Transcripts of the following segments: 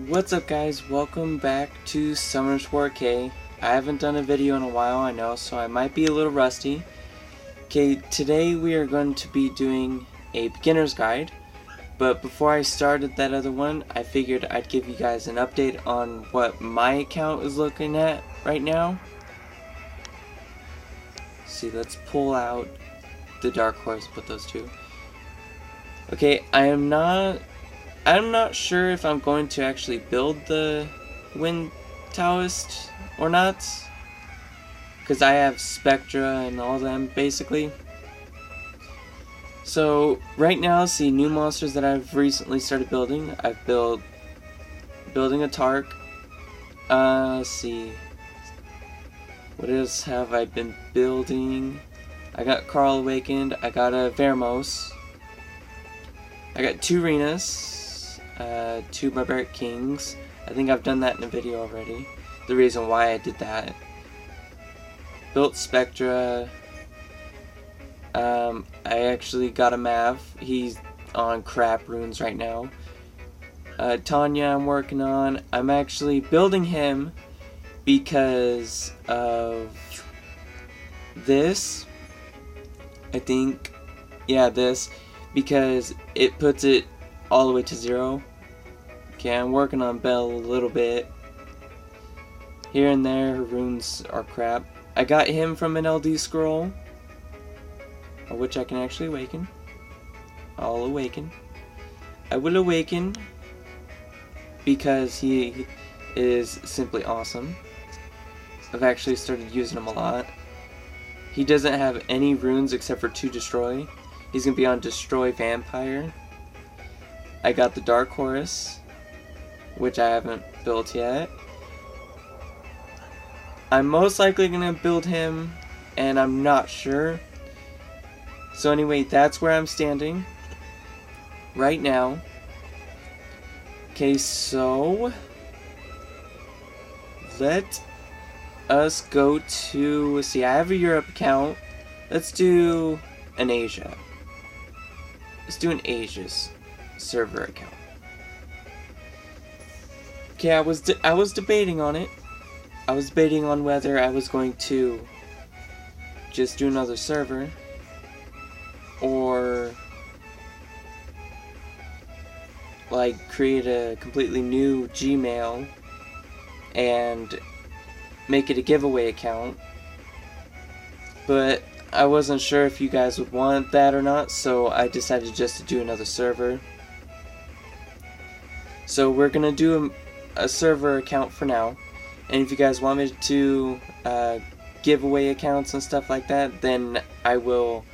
What's up guys, welcome back to Summoners 4K. I haven't done a video in a while, I know, so I might be a little rusty. Okay, today we are going to be doing a beginner's guide, but before I started that other one, I figured I'd give you guys an update on what my account is looking at right now. See, let's pull out the Dark Horse, put those two. Okay, I'm not sure if I'm going to actually build the Wind Taoist or not, because I have Spectra and all them basically. So right now, see, new monsters that I've recently started building. I've building a Tark. Let's see, what else have I been building? I got Carl Awakened. I got a Vermos. I got two Renas. Two Barbaric Kings. I think I've done that in a video already. The reason why I did that. Built Spectra. I actually got a Mav. He's on crap runes right now. Tanya I'm working on. I'm actually building him because of this. I think. Yeah, this. Because it puts it all the way to 0. Okay, I'm working on Belle a little bit. Here and there, her runes are crap. I got him from an LD scroll, which I can actually awaken. I'll awaken. I will awaken because he is simply awesome. I've actually started using him a lot. He doesn't have any runes except for 2 Destroy. He's going to be on Destroy Vampire. I got the Dark Horse, which I haven't built yet. I'm most likely going to build him, and I'm not sure. So anyway, that's where I'm standing right now. Okay, so let us go to, see, I have a Europe account. Let's do an Asia. Let's do an Asia's server account. Okay, I was debating on it. I was debating on whether I was going to just do another server or like create a completely new Gmail and make it a giveaway account. But I wasn't sure if you guys would want that or not, so I decided just to do another server. So we're gonna do a server account for now, and if you guys want me to giveaway accounts and stuff like that, then I will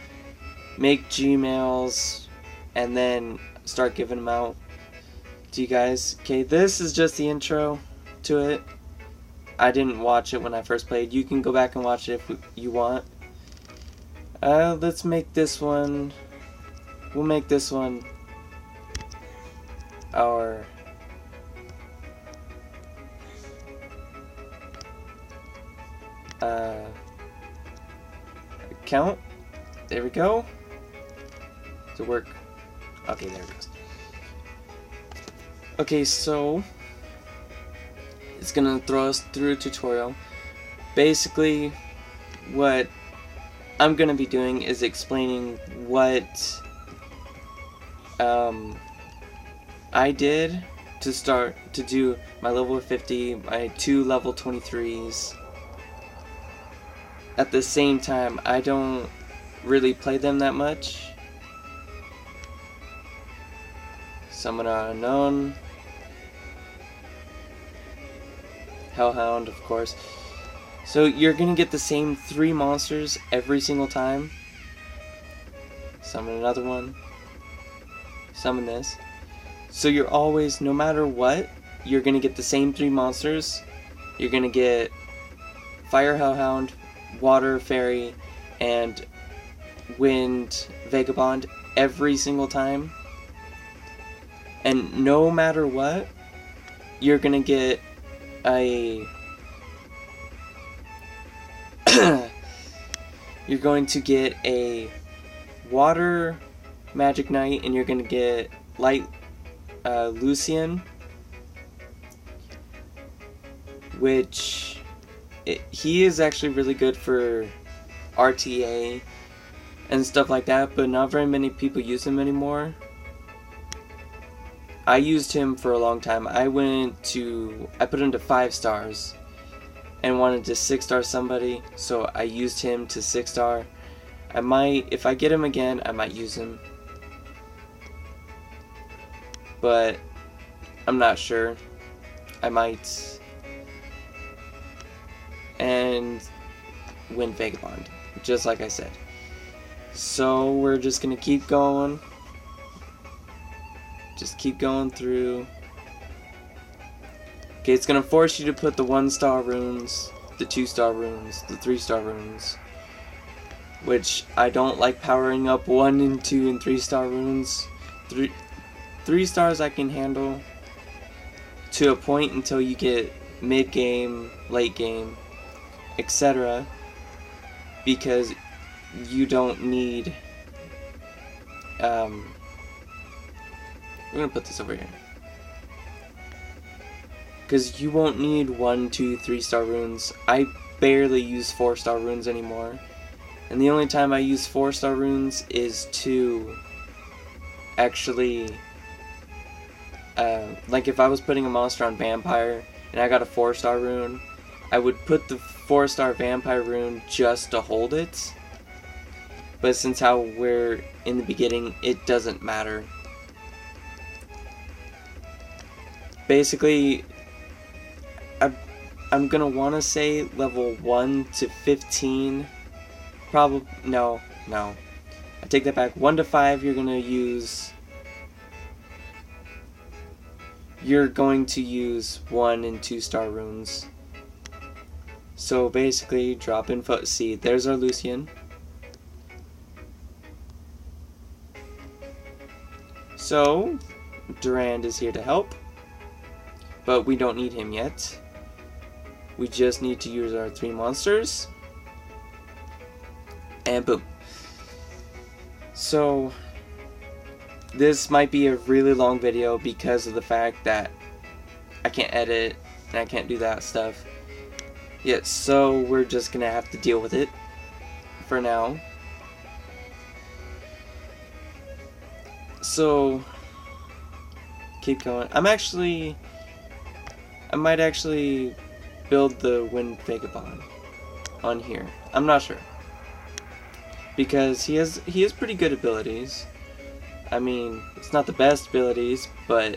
make Gmails and then start giving them out to you guys. Okay, this is just the intro to it. I didn't watch it when I first played. You can go back and watch it if you want. Let's make this one. We'll make this one our account. There we go. To work. Okay, there it goes. Okay, so it's gonna throw us through a tutorial. Basically, what I'm gonna be doing is explaining what I did to start to do my level 50, my 2 level 23s. At the same time, I don't really play them that much. Summoner Unknown, Hellhound, of course. So you're gonna get the same 3 monsters every single time. Summon another one. Summon this. So you're always, no matter what, you're gonna get the same 3 monsters. You're gonna get Fire Hellhound, Water Fairy, and Wind Vagabond every single time. And no matter what, you're gonna get a you're going to get a Water Magic Knight, and you're going to get Light Lucian, which he is actually really good for RTA and stuff like that, but not very many people use him anymore. I used him for a long time. I put him to 5 stars and wanted to 6-star somebody, so I used him to 6-star. I might, if I get him again, I might use him, but I'm not sure. I might. And win Vagabond, just like I said. So we're just gonna keep going. Just keep going through. Okay, it's gonna force you to put the 1-star runes, the 2-star runes, the 3-star runes, which I don't like powering up 1 and 2 and 3-star runes. 3 stars I can handle to a point until you get mid-game, late game, etc. Because you don't need we're gonna put this over here, because you won't need 1, 2, 3-star runes. I barely use 4-star runes anymore, and the only time I use 4-star runes is to actually like if I was putting a monster on Vampire and I got a 4-star rune, I would put the 4-star Vampire rune just to hold it. But since how we're in the beginning, it doesn't matter. Basically, I'm gonna want to say level 1 to 15. Probably no. I take that back. 1 to 5, you're going to use 1 and 2-star runes. So basically, drop in foot. See, there's our Lucian. So Durand is here to help, but we don't need him yet. We just need to use our 3 monsters, and boom. So this might be a really long video because of the fact that I can't edit and I can't do that stuff. Yeah, so we're just gonna have to deal with it for now. So keep going. I might actually build the Wind Vagabond on here. I'm not sure, because he has pretty good abilities. I mean, it's not the best abilities, but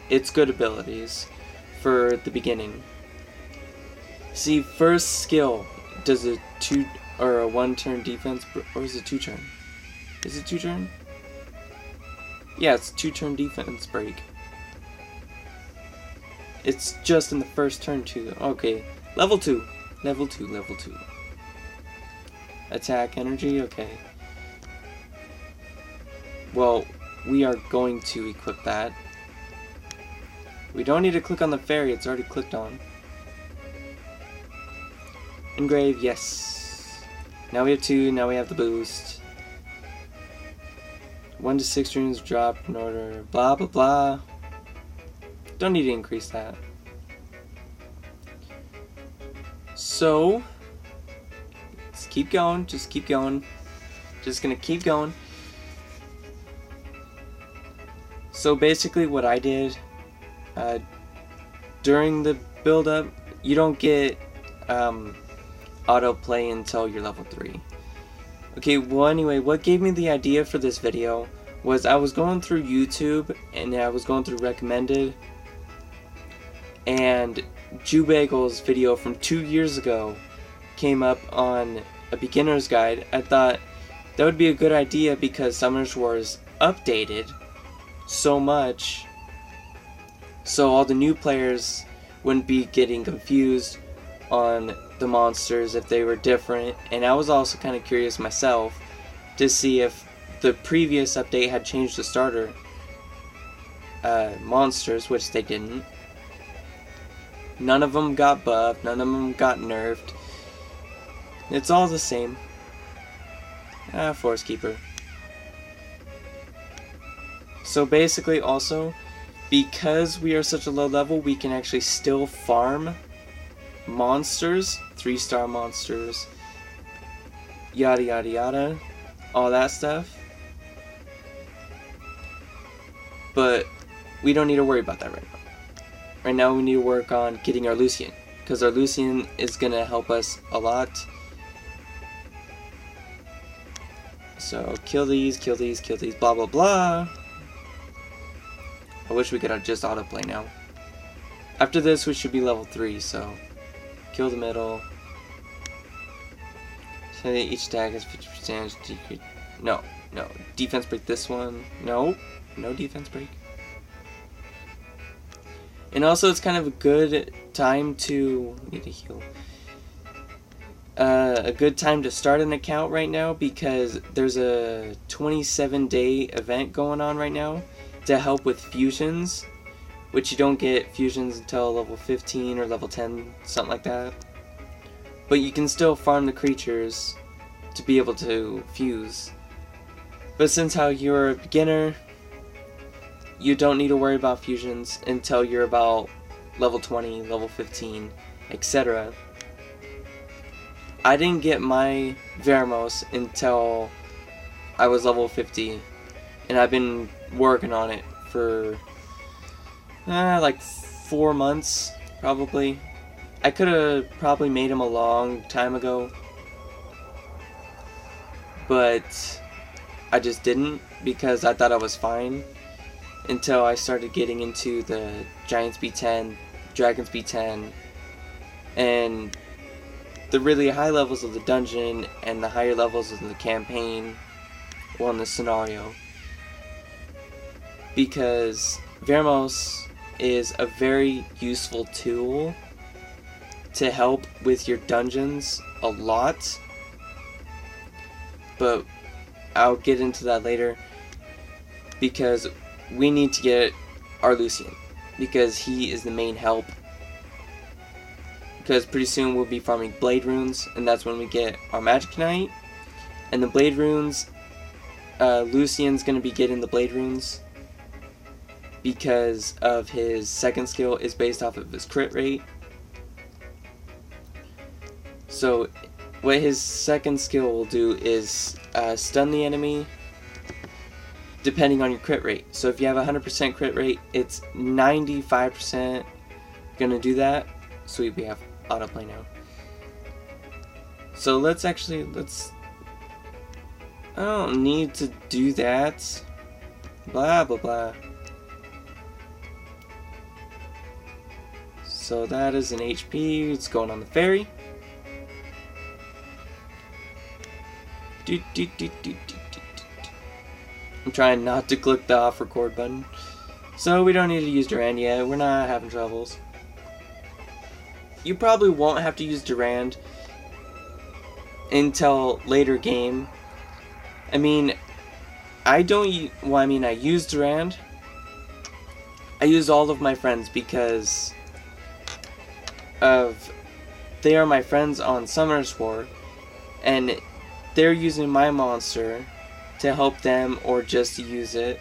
it's good abilities for the beginning. See, first skill does a 2 or a 1-turn defense, or is it 2-turn? Is it 2-turn? Yeah, it's 2-turn defense break. It's just in the first turn too. Okay, level 2. Attack energy, okay. Well, we are going to equip that. We don't need to click on the fairy, it's already clicked on. Engrave, yes. Now we have 2, now we have the boost. 1 to 6 runes drop in order, blah blah blah. Don't need to increase that. So, let's keep going, just keep going. Just gonna keep going. So basically what I did, during the build up, you don't get autoplay until you're level 3. Okay, well anyway, what gave me the idea for this video was I was going through YouTube and I was going through recommended, and Jubagel's video from 2 years ago came up on a beginner's guide. I thought that would be a good idea because Summoners Wars updated so much, so all the new players wouldn't be getting confused on the monsters if they were different. And I was also kind of curious myself to see if the previous update had changed the starter monsters, which they didn't. None of them got buffed, none of them got nerfed. It's all the same. Forest Keeper. So basically also, because we are such a low level, we can actually still farm monsters, 3-star monsters, yada yada yada, all that stuff. But we don't need to worry about that right now. Right now we need to work on getting our Lucian, because our Lucian is going to help us a lot. So kill these, blah blah blah. I wish we could have just autoplay now. After this we should be level 3, so kill the middle. So each attack has 50% decrease. No. Defense break this one. No defense break. And also it's kind of a good time to need to heal. A good time to start an account right now, because there's a 27-day event going on right now to help with fusions, which you don't get fusions until level 15 or level 10, something like that. But you can still farm the creatures to be able to fuse. But since how you're a beginner, you don't need to worry about fusions until you're about level 20, level 15, etc. I didn't get my Veramos until I was level 50, and I've been working on it for like 4 months, probably. I could have probably made him a long time ago, but I just didn't, because I thought I was fine until I started getting into the Giants B10, Dragons B10, and the really high levels of the dungeon and the higher levels of the campaign, well, in the scenario. Because Veramos is a very useful tool to help with your dungeons a lot, but I'll get into that later, because we need to get our Lucian, because he is the main help. Because pretty soon we'll be farming Blade Runes, and that's when we get our Magic Knight. And the Blade Runes, Lucian's going to be getting the Blade Runes because of his second skill is based off of his crit rate. So what his second skill will do is stun the enemy depending on your crit rate. So if you have a 100% crit rate, it's 95% going to do that. Sweet, we have autoplay now. So let's I don't need to do that. Blah blah blah. So that is an HP, it's going on the ferry. I'm trying not to click the off record button. So we don't need to use Durand yet, we're not having troubles. You probably won't have to use Durand until later game. I mean, I use Durand. I use all of my friends because they are my friends on Summoner's War, and they're using my monster to help them or just to use it.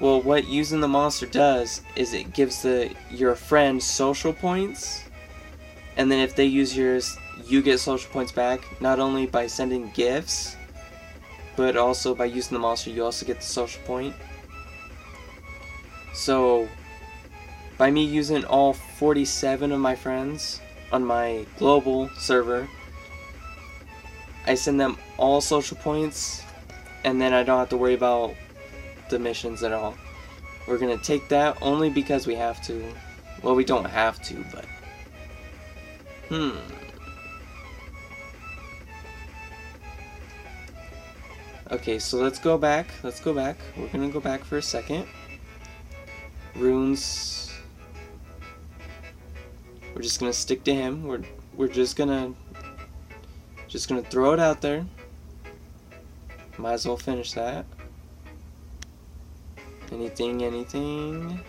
Well, what using the monster does is it gives your friend social points, and then if they use yours, you get social points back, not only by sending gifts, but also by using the monster, you also get the social point. So, by me using all 47 of my friends on my global server, I send them all social points, and then I don't have to worry about the missions at all. We're gonna take that only because we have to. Well, we don't have to, but okay, so let's go back. We're gonna go back for a second. Runes, we're just gonna stick to him. We're just gonna throw it out there. Might as well finish that. Anything?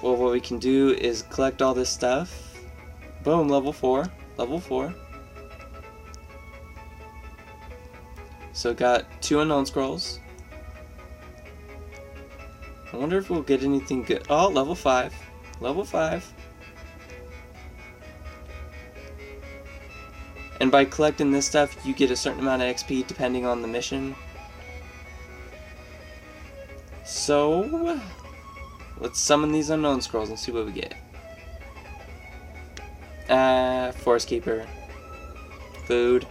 Well, what we can do is collect all this stuff. Boom, level 4. So got 2 unknown scrolls. I wonder if we'll get anything good. Oh, level 5. And by collecting this stuff, you get a certain amount of XP depending on the mission. So, let's summon these unknown scrolls and see what we get. Forest Keeper. Food.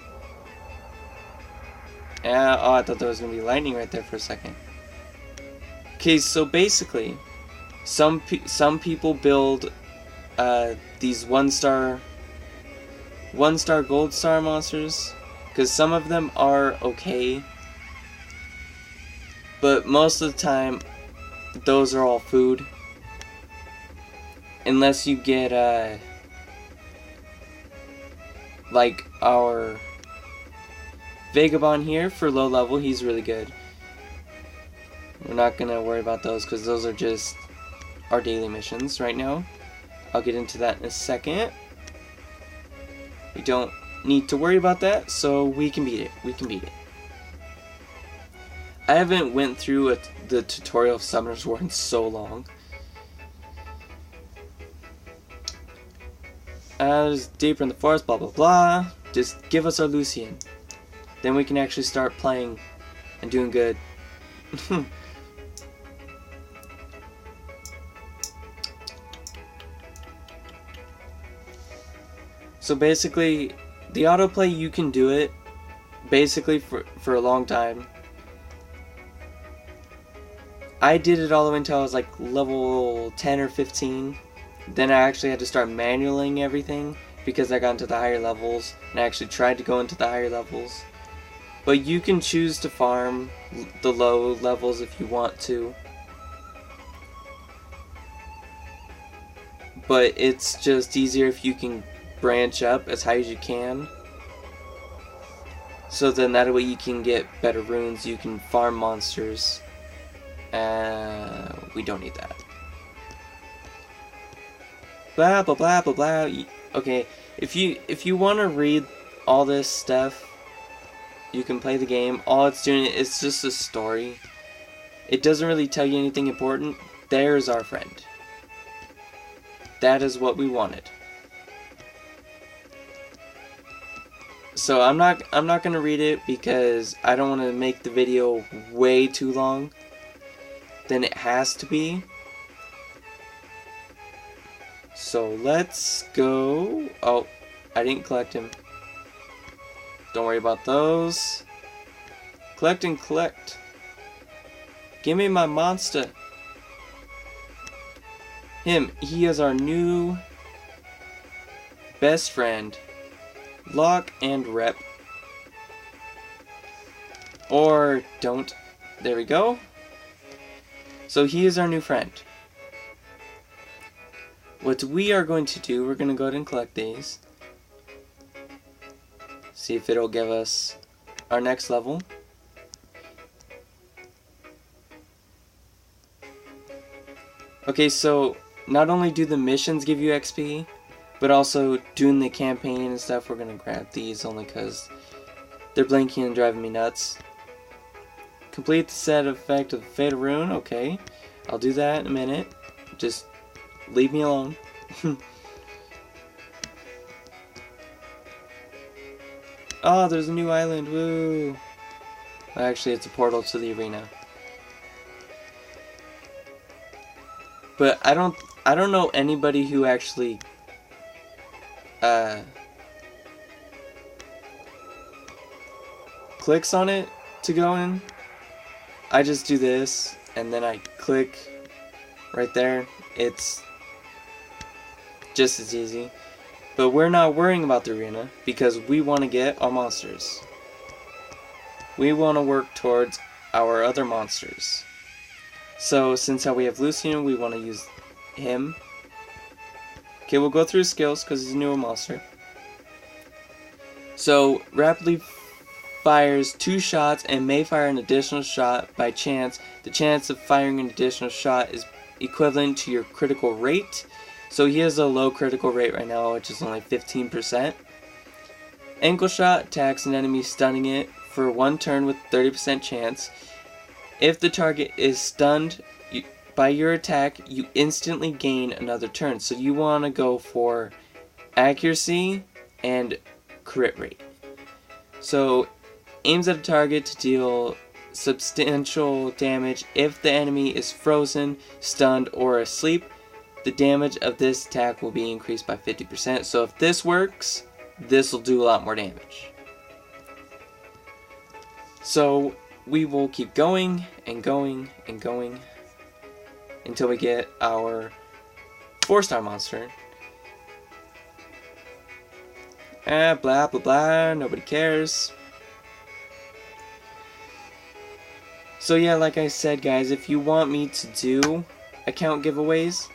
Oh, I thought there was going to be lightning right there for a second. Okay, so basically, some people build these one-star gold star monsters, because some of them are okay, but most of the time those are all food, unless you get like our Vagabond here for low level. He's really good. We're not gonna worry about those because those are just our daily missions right now. I'll get into that in a second. We don't need to worry about that, so we can beat it. We can beat it. I haven't went through the tutorial of Summoner's War in so long. Just deeper in the forest, blah blah blah. Just give us our Lucian. Then we can actually start playing and doing good. So basically, the autoplay, you can do it basically for a long time. I did it all the way until I was like level 10 or 15. Then I actually had to start manualing everything because I got into the higher levels and I actually tried to go into the higher levels. But you can choose to farm the low levels if you want to. But it's just easier if you can branch up as high as you can. So then that way you can get better runes, you can farm monsters. We don't need that. Blah blah blah blah blah. Okay, if you want to read all this stuff, you can play the game. All it's doing is just a story. It doesn't really tell you anything important. There's our friend. That is what we wanted. So I'm not gonna read it because I don't want to make the video way too long than it has to be. So let's go. Oh, I didn't collect him. Don't worry about those. Collect and collect. Give me my monster. Him. He is our new best friend. Lock and rep. Or don't. There we go. So he is our new friend. What we are going to do, we're going to go ahead and collect these. See if it'll give us our next level. Okay, so not only do the missions give you XP, but also doing the campaign and stuff. We're going to grab these only because they're blinking and driving me nuts. Complete the set effect of the Fatal Rune. Okay, I'll do that in a minute. Just leave me alone. Oh, there's a new island. Woo! Actually, it's a portal to the arena. But I don't know anybody who actually clicks on it to go in. I just do this and then I click right there. It's just as easy. But we're not worrying about the arena because we want to get our monsters. We want to work towards our other monsters. So since how we have Lucian, we want to use him. Okay, we'll go through his skills because he's a newer monster. So rapidly fires 2 shots and may fire an additional shot by chance. The chance of firing an additional shot is equivalent to your critical rate. So he has a low critical rate right now, which is only 15%. Ankle shot attacks an enemy, stunning it for 1 turn with 30% chance. If the target is stunned by your attack, you instantly gain another turn. So you want to go for accuracy and crit rate. So aims at a target to deal substantial damage if the enemy is frozen, stunned, or asleep. The damage of this attack will be increased by 50%. So if this works, this will do a lot more damage. So we will keep going and going and going until we get our 4-star monster. Blah blah blah, nobody cares. So yeah, like I said guys, if you want me to do account giveaways,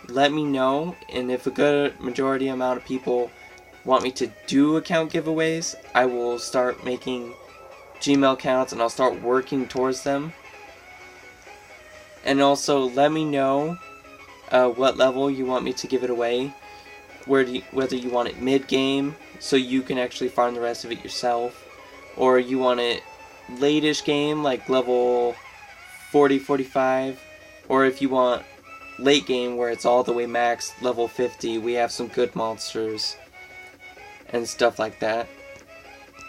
let me know, and if a good majority amount of people want me to do account giveaways, I will start making Gmail accounts and I'll start working towards them. And also let me know what level you want me to give it away, whether you want it mid-game so you can actually farm the rest of it yourself, or you want it late-ish game like level 40-45, or if you want late game where it's all the way max level 50. We have some good monsters and stuff like that,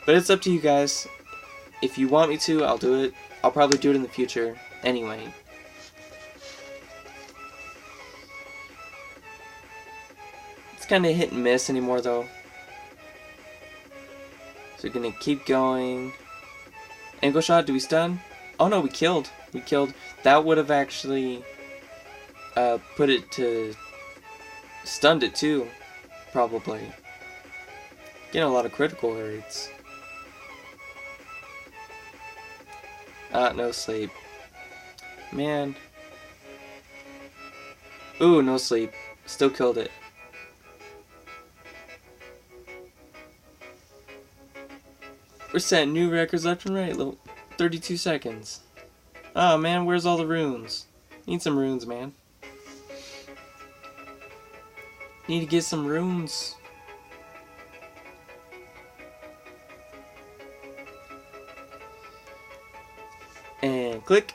but it's up to you guys. If you want me to, I'll do it. I'll probably do it in the future anyway. It's kind of hit and miss anymore though, so we're gonna keep going. Angle shot, do we stun? Oh no, we killed. We killed. That would have actually put it to... stunned it too, probably. Getting a lot of critical rates. No sleep. Man. Ooh, no sleep. Still killed it. We're setting new records left and right. 32 seconds. Oh man, where's all the runes? Need some runes, man. Need to get some runes. And click.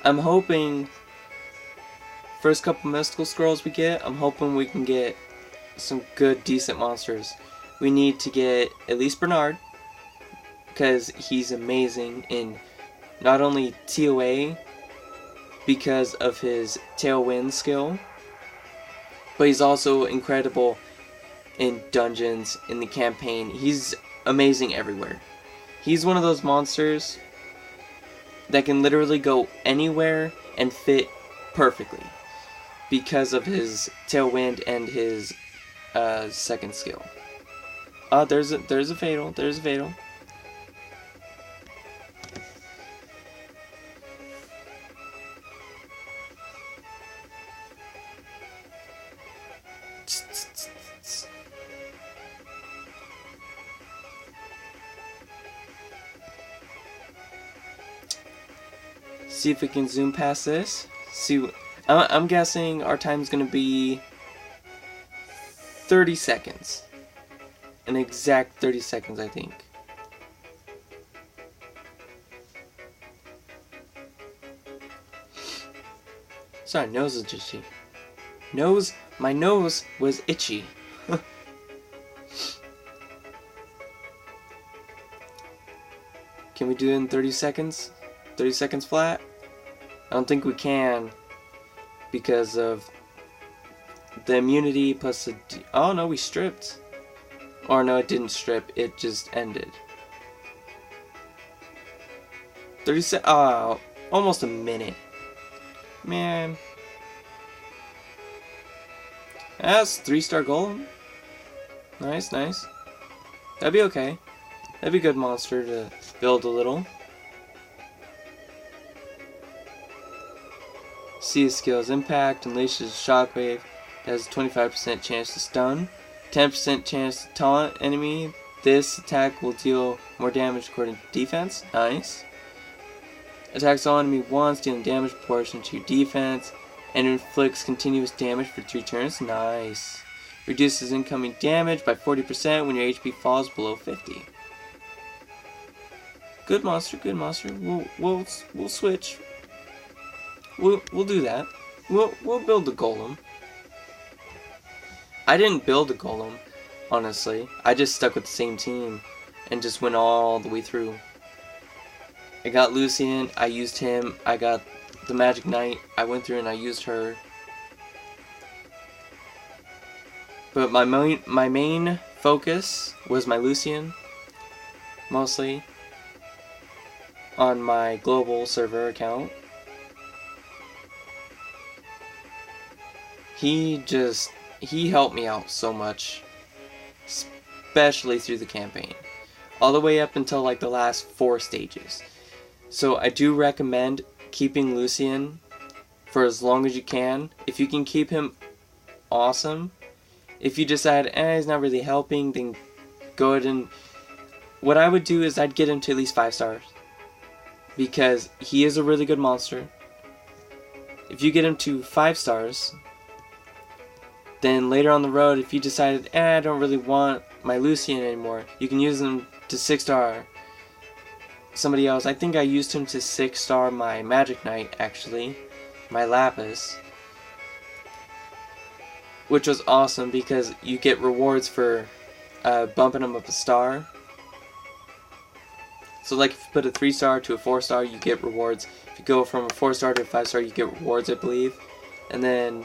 I'm hoping first couple mystical scrolls we get, I'm hoping we can get some good decent monsters. We need to get at least Bernard, because he's amazing in not only TOA because of his Tailwind skill, but he's also incredible in dungeons, in the campaign. He's amazing everywhere. He's one of those monsters that can literally go anywhere and fit perfectly because of his Tailwind and his second skill. There's a fatal. There's a fatal. See if we can zoom past this. See, I'm guessing our time's gonna be 30 seconds. An exact 30 seconds, I think. Sorry, nose is itchy. My nose was itchy. Can we do it in 30 seconds? 30 seconds flat? I don't think we can because of the immunity plus the... Oh no, we stripped. Or no, it didn't strip, it just ended. 30 seconds. Oh, almost a minute. Man. That's 3-star golem. Nice, nice. That'd be okay. That'd be a good monster to build a little. See his skills: impact, unleashes shockwave, has a 25% chance to stun, 10% chance to taunt enemy. This attack will deal more damage according to defense. Nice. Attacks all enemy once, dealing damage proportion to defense, and inflicts continuous damage for 3 turns. Nice. Reduces incoming damage by 40% when your HP falls below 50. Good monster, good monster. We'll switch. We'll do that. We'll build the golem. I didn't build a golem, honestly. I just stuck with the same team and just went all the way through. I got Lucian, I used him. I got the Magic Knight, I went through and I used her. But my main focus was my Lucian, mostly, on my global server account. He helped me out so much, especially through the campaign, all the way up until like the last 4 stages. So I do recommend keeping Lucian for as long as you can. If you can keep him, awesome. If you decide, he's not really helping, then go ahead and... What I would do is I'd get him to at least 5 stars. Because he is a really good monster. If you get him to 5 stars, then later on the road, if you decided, I don't really want my Lucian anymore, you can use him to 6 star somebody else. I think I used him to 6 star my Magic Knight, actually. My Lapis. Which was awesome because you get rewards for bumping him up a star. So like if you put a 3 star to a 4 star, you get rewards. If you go from a 4 star to a 5 star, you get rewards, I believe. And then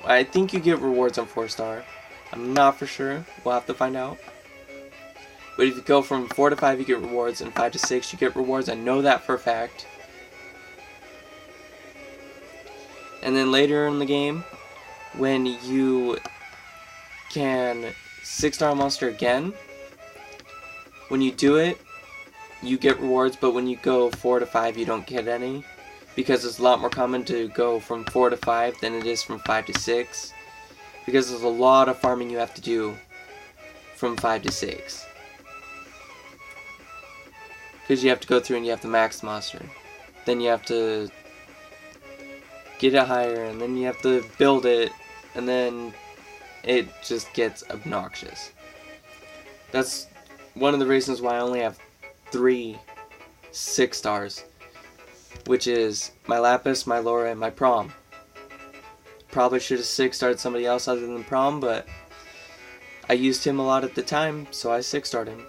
I think you get rewards on 4 star. I'm not for sure. We'll have to find out. But if you go from 4 to 5, you get rewards, and 5 to 6, you get rewards. I know that for a fact. And then later in the game, when you can 6-star monster again, when you do it, you get rewards, but when you go 4 to 5, you don't get any. Because it's a lot more common to go from 4 to 5 than it is from 5 to 6. Because there's a lot of farming you have to do from 5 to 6. Because you have to go through and you have to max the monster. Then you have to get it higher, and then you have to build it, and then it just gets obnoxious. That's one of the reasons why I only have 3 6 stars, which is my Lapis, my Laura, and my Prom. Probably should have 6-starred somebody else other than Prom, but I used him a lot at the time, so I 6-starred him.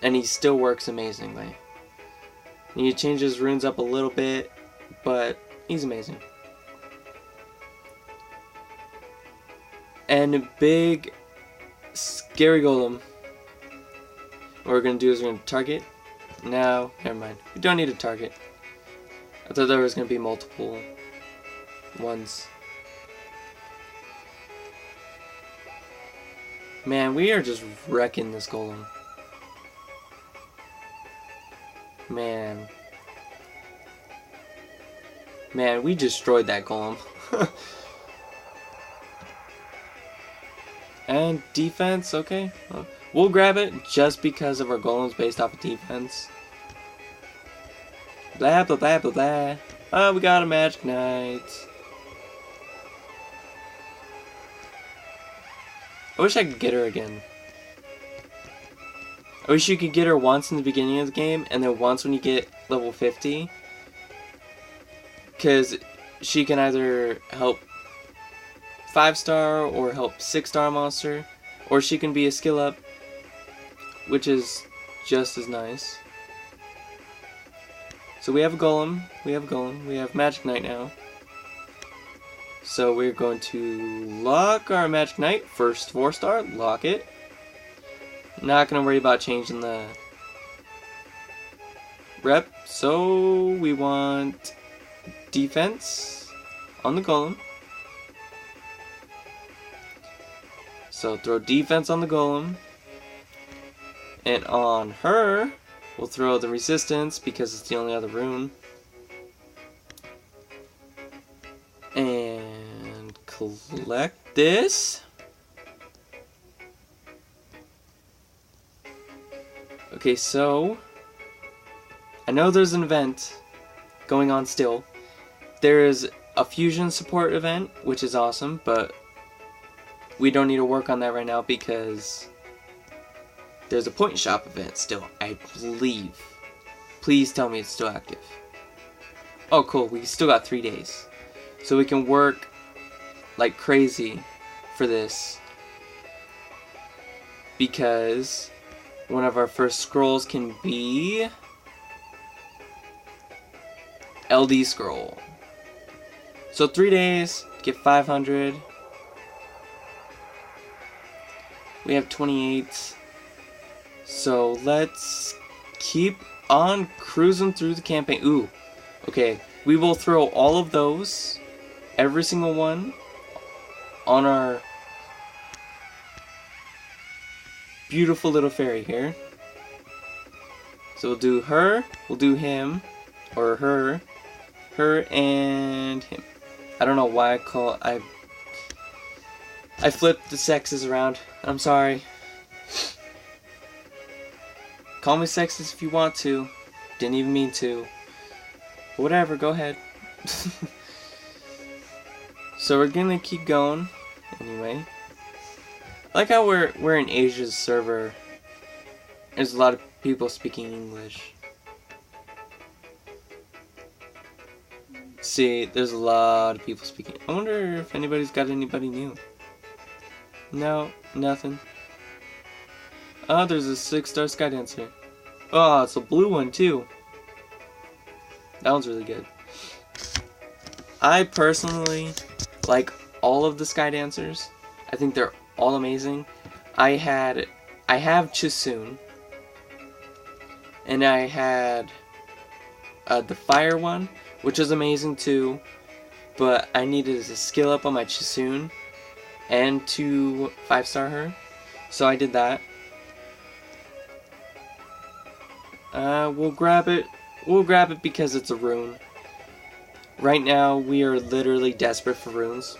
And he still works amazingly. You need to change his runes up a little bit, but he's amazing. And a big scary golem. What we're going to do is we're going to target. No, never mind. We don't need a target. I thought there was going to be multiple ones. Man, we are just wrecking this golem. Man, we destroyed that golem. And defense, okay. We'll grab it just because of our golems based off of defense. Blah, blah, blah, blah, blah. Oh, we got a Magic Knight. I wish I could get her again. I wish you could get her once in the beginning of the game, and then once when you get level 50. Because she can either help 5-star or help 6-star monster, or she can be a skill up, which is just as nice. So we have a golem, we have Magic Knight now. So we're going to lock our Magic Knight, first 4-star, lock it. Not going to worry about changing the rep, so we want defense on the golem. So throw defense on the golem, and on her, we'll throw the resistance because it's the only other rune. And collect this. Okay, so I know there's an event going on still. There is a fusion support event, which is awesome, but we don't need to work on that right now because there's a point shop event still, I believe. Please tell me it's still active. Oh, cool. We still got 3 days. So we can work like crazy for this. Because one of our first scrolls can be LD scroll. So 3 days, get 500. We have 28. So let's keep on cruising through the campaign. Ooh, okay. We will throw all of those, every single one, on our beautiful little fairy here. So we'll do her, we'll do him, or her, and him. I don't know why I flipped the sexes around. I'm sorry. Call me sexist if you want to. Didn't even mean to. Whatever, go ahead. So we're gonna keep going anyway. I like how we're in Asia's server. There's a lot of people speaking English. See, there's a lot of people speaking. I wonder if anybody's got anybody new. No, nothing. Oh, there's a 6-star Skydancer. Oh, it's a blue one too. That one's really good. I personally like all of the Skydancers. I think they're all amazing. I have Chisoon. And I had the fire one, which is amazing too. But I needed to skill up on my Chisoon and to 5-star her. So I did that. We'll grab it. We'll grab it because it's a rune. Right now, we are literally desperate for runes.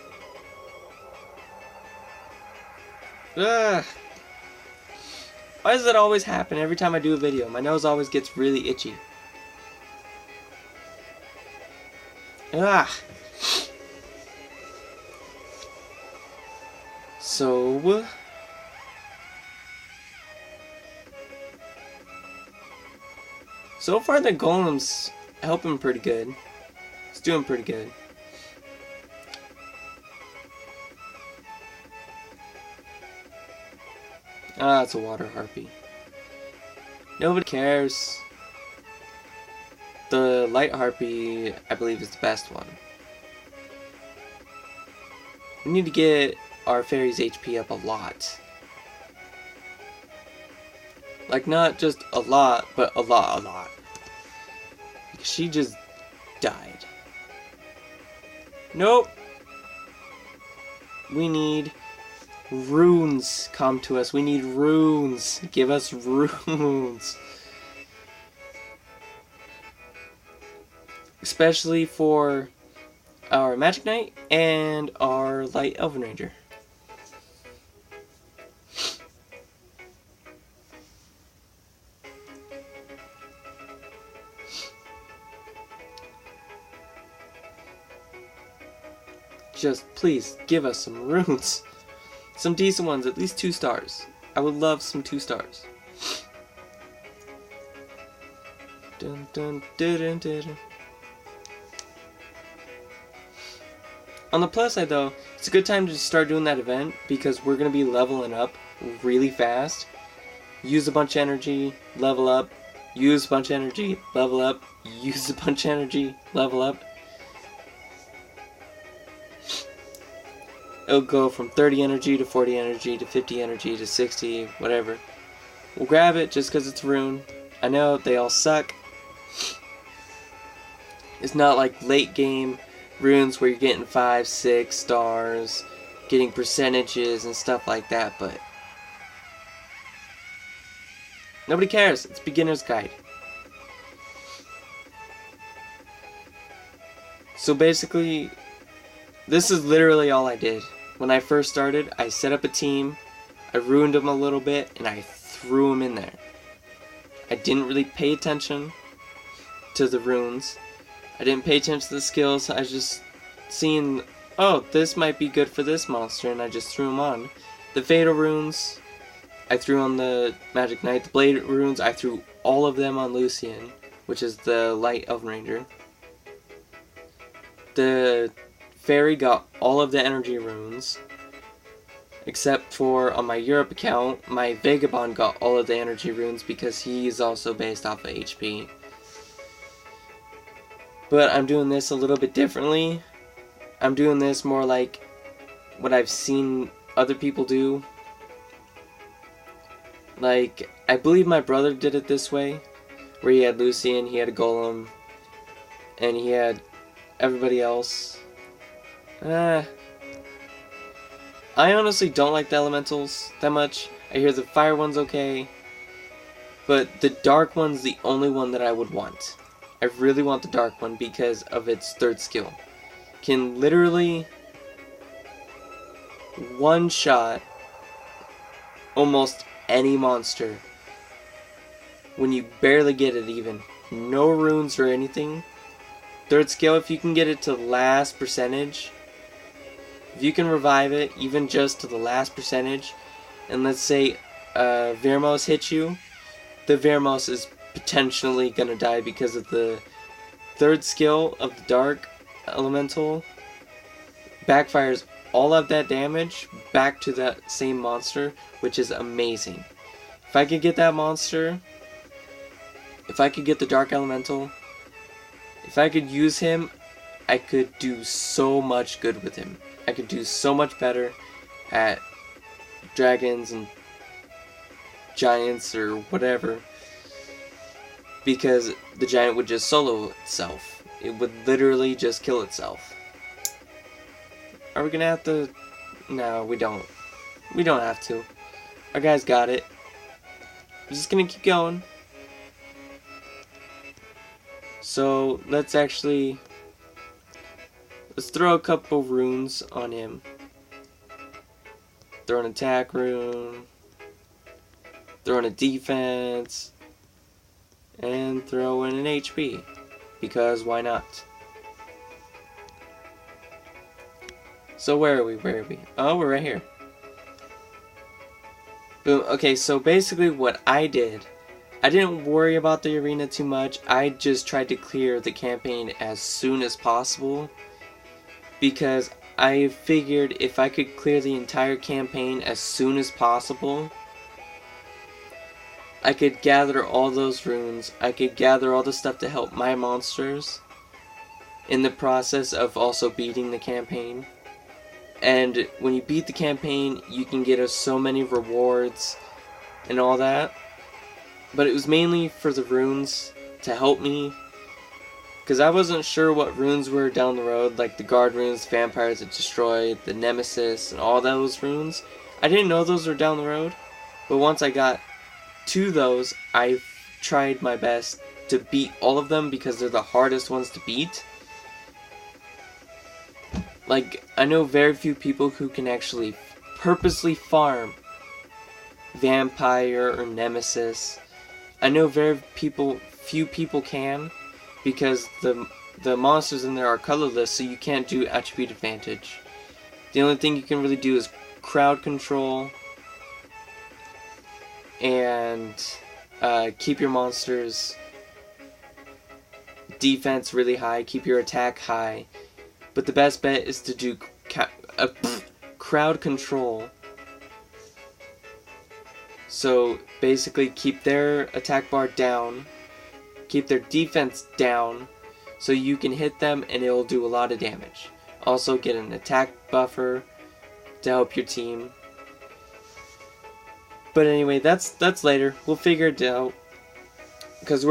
Ugh. Why does that always happen every time I do a video? My nose always gets really itchy. Ugh. So far the golem's helping pretty good. It's doing pretty good. Ah, it's a water harpy. Nobody cares. The light harpy, I believe, is the best one. We need to get our fairy's HP up a lot. Like, not just a lot, but a lot. She just died. Nope. We need runes. Come to us. We need runes. Give us runes. Especially for our Magic Knight and our Light Elven Ranger. Just please give us some runes. Some decent ones, at least 2 stars. I would love some 2 stars. Dun, dun, dun, dun, dun, dun. On the plus side though, it's a good time to start doing that event because we're going to be leveling up really fast. Use a bunch of energy, level up. Use a bunch of energy, level up. Use a bunch of energy, level up. It'll go from 30 energy to 40 energy to 50 energy to 60, whatever. We'll grab it just because it's a rune. I know they all suck. It's not like late game runes where you're getting 5, 6 stars, getting percentages and stuff like that, but nobody cares. It's beginner's guide. So basically, this is literally all I did. When I first started, I set up a team, I ruined them a little bit, and I threw them in there. I didn't really pay attention to the runes. I didn't pay attention to the skills. I was just seeing, oh, this might be good for this monster, and I just threw them on. The Fatal runes, I threw on the Magic Knight. The Blade runes, I threw all of them on Lucian. which is the Light Elven Ranger. The Fairy got all of the energy runes, except for on my Europe account, my Vagabond got all of the energy runes because he is also based off of HP. But I'm doing this a little bit differently. I'm doing this more like what I've seen other people do. Like, I believe my brother did it this way, where he had Lucian, he had a Golem, and he had everybody else. I honestly don't like the elementals that much. I hear the fire one's okay, but the dark one's the only one that I would want. I really want the dark one because of its third skill. Can literally one-shot almost any monster when you barely get it even. No runes or anything. Third skill, if you can get it to the last percentage, if you can revive it even just to the last percentage, and let's say Vermos hits you, the Vermos is potentially gonna die because of the third skill of the Dark Elemental. Backfires all of that damage back to that same monster, which is amazing. If I could get that monster, if I could get the Dark Elemental, if I could use him, I could do so much good with him. I could do so much better at dragons and giants or whatever, because the giant would just solo itself. It would literally just kill itself. Are we gonna have to? No, we don't. We don't have to. Our guys got it. We're just gonna keep going. So let's throw a couple runes on him. Throw an attack rune, throw in a defense, and throw in an HP, because why not? So where are we? Oh, we're right here. Boom. Okay, so basically what I did, I didn't worry about the arena too much. I just tried to clear the campaign as soon as possible, because I figured if I could clear the entire campaign as soon as possible, I could gather all those runes, I could gather all the stuff to help my monsters in the process of also beating the campaign. And when you beat the campaign, you can get so many rewards and all that. But it was mainly for the runes to help me, because I wasn't sure what runes were down the road, like the guard runes, vampires that destroyed, the nemesis, and all those runes. I didn't know those were down the road, but once I got to those, I tried my best to beat all of them because they're the hardest ones to beat. Like, I know very few people who can actually purposely farm vampire or nemesis. I know few people can, because the monsters in there are colorless, so you can't do attribute advantage. The only thing you can really do is crowd control and keep your monsters' defense really high, keep your attack high. But the best bet is to do crowd control. So basically keep their attack bar down, keep their defense down, so you can hit them and it'll do a lot of damage. Also get an attack buffer to help your team. But anyway, that's later. We'll figure it out. Because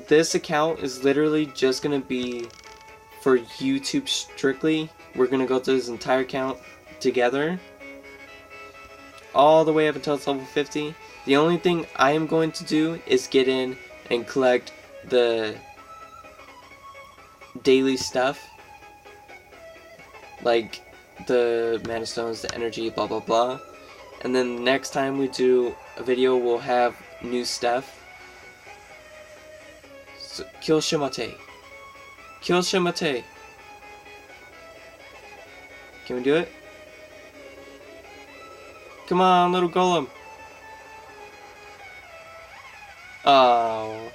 this account is literally just gonna be for YouTube strictly. We're gonna go through this entire account together, all the way up until it's level 50. The only thing I am going to do is get in and collect the daily stuff, like the mana stones, the energy, blah blah blah. And then the next time we do a video, we'll have new stuff. So, kill Shimate. Kill Shimate. Can we do it? Come on, little golem. Oh,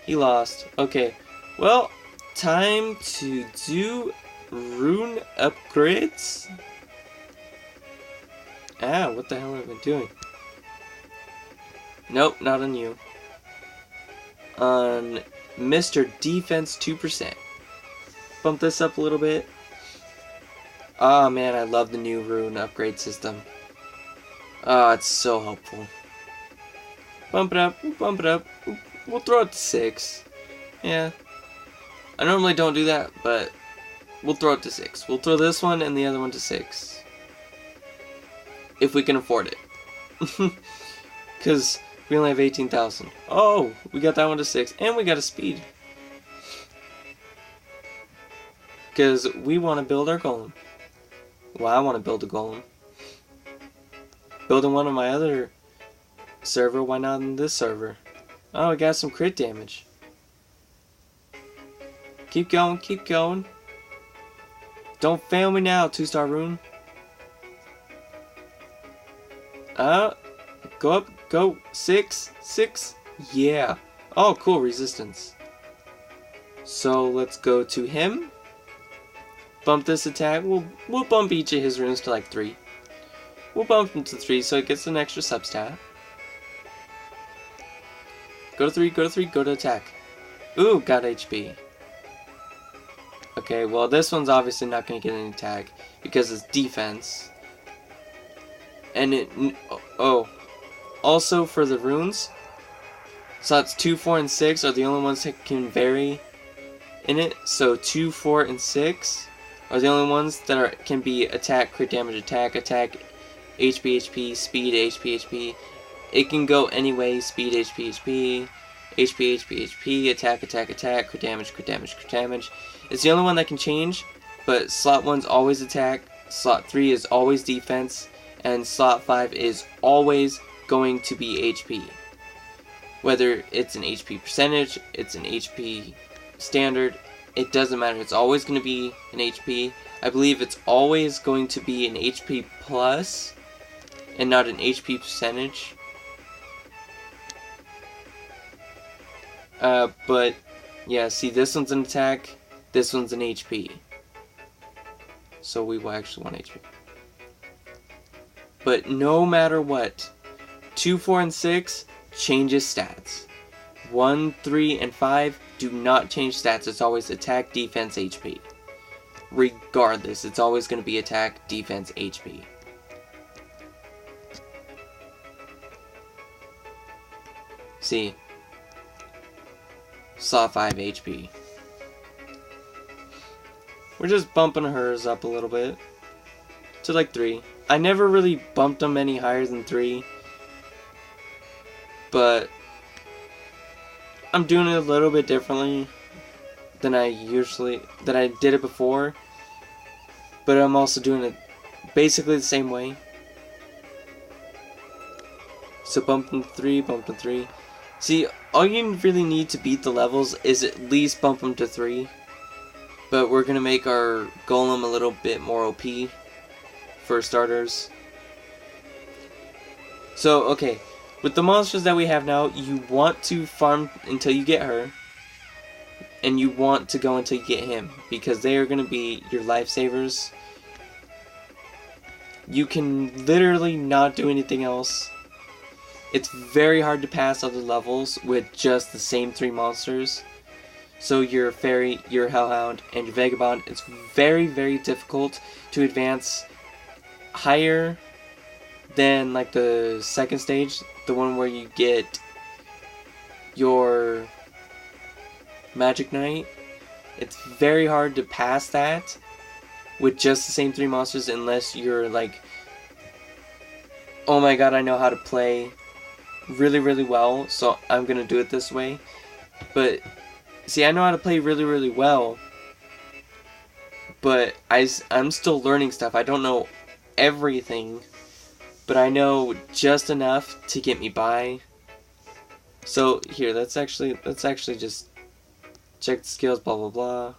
He lost. Okay. Well, time to do rune upgrades. Ah, what the hell have I been doing? Nope, not on you. On Mr. Defense 2%. Bump this up a little bit. Oh man, I love the new rune upgrade system. Oh, it's so helpful. Bump it up, bump it up. We'll throw it to 6. Yeah. I normally don't do that, but we'll throw it to 6. We'll throw this one and the other one to 6. If we can afford it. Because we only have 18,000. Oh, we got that one to 6. And we got a speed. Because we want to build our golem. Well, I want to build a golem. Building one on my other server, why not in this server? Oh, we got some crit damage. Keep going, keep going. Don't fail me now, 2-star rune. Go up, go. 6, 6. Yeah. Oh, cool, resistance. So let's go to him. Bump this attack. We'll bump each of his runes to like 3. We'll bump him to 3 so it gets an extra substat. Go to 3, go to 3, go to attack. Ooh, got HP. Okay, well this one's obviously not going to get an attack because it's defense. And it... Oh. Also for the runes, slots 2, 4, and 6 are the only ones that can vary in it. So 2, 4, and 6 are the only ones that can be attack, crit damage, attack, attack, HP, HP, speed, HP, HP. It can go anyway, speed, HP, HP, HP, HP, HP, attack, attack, attack, crit damage, crit damage, crit damage. It's the only one that can change, but slot 1's always attack, slot 3 is always defense, and slot 5 is always going to be HP. Whether it's an HP percentage, it's an HP standard, it doesn't matter. It's always going to be an HP. I believe it's always going to be an HP plus and not an HP percentage. But yeah, see, this one's an attack, this one's an HP. So we will actually want HP. But no matter what, 2, 4, and 6 changes stats. 1, 3, and 5 do not change stats. It's always attack, defense, HP. Regardless, it's always going to be attack, defense, HP. See, slot 5 HP. We're just bumping hers up a little bit to like 3. I never really bumped them any higher than 3, but I'm doing it a little bit differently than I did it before, but I'm also doing it basically the same way. So bump them 3, bump them 3. See, all you really need to beat the levels is at least bump them to 3, but we're gonna make our golem a little bit more OP for starters. So, okay, with the monsters that we have now, you want to farm until you get her, and you want to go until you get him, because they are going to be your lifesavers. You can literally not do anything else. It's very hard to pass other levels with just the same 3 monsters. So your Fairy, your Hellhound, and your Vagabond, it's very, very difficult to advance higher than like the second stage, the one where you get your Magic Knight. It's very hard to pass that with just the same 3 monsters unless you're like, oh my god, I know how to play really, really well, so I'm gonna do it this way. But see, I know how to play really, really well, but I'm still learning stuff. I don't know everything, but I know just enough to get me by. So here, let's actually just check the skills, blah blah